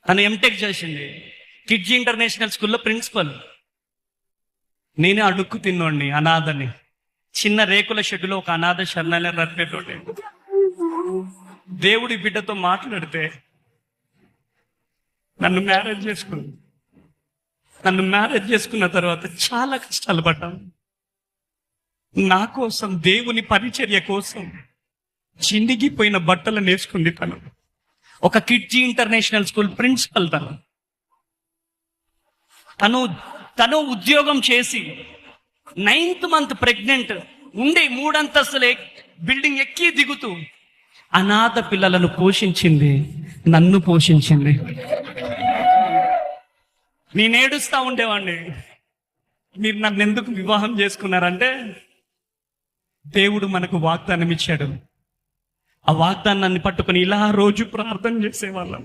తను ఎంటెక్ చేసింది, కిడ్జీ ఇంటర్నేషనల్ స్కూల్లో ప్రిన్సిపల్. నేనే అడుక్కు తిన్నోడిని, అనాథని. చిన్న రేకుల షెడ్డులో ఒక అనాథ శరణాలయం రప్పేటోడి. దేవుడి బిడ్డతో మాట్లాడితే నన్ను మ్యారేజ్ చేసుకున్న తర్వాత చాలా కష్టాలు పడ్డాను. నా కోసం, దేవుని పరిచర్య కోసం చిండిగిపోయిన బట్టలు నేర్చుకుంది తను. ఒక కిడ్జీ ఇంటర్నేషనల్ స్కూల్ ప్రిన్సిపల్ తను ఉద్యోగం చేసి 9th మంత్ ప్రెగ్నెంట్ ఉండి 3 అంతస్తుల బిల్డింగ్ ఎక్కి దిగుతూ అనాథ పిల్లలను పోషించింది, నన్ను పోషించింది. నేను ఏడుస్తా ఉండేవాడిని, మీరు నన్ను ఎందుకు వివాహం చేసుకున్నారంటే, దేవుడు మనకు వాగ్దానం ఇచ్చాడు. ఆ వాగ్దానాన్ని పట్టుకొని ఇలా రోజు ప్రార్థన చేసేవాళ్ళం.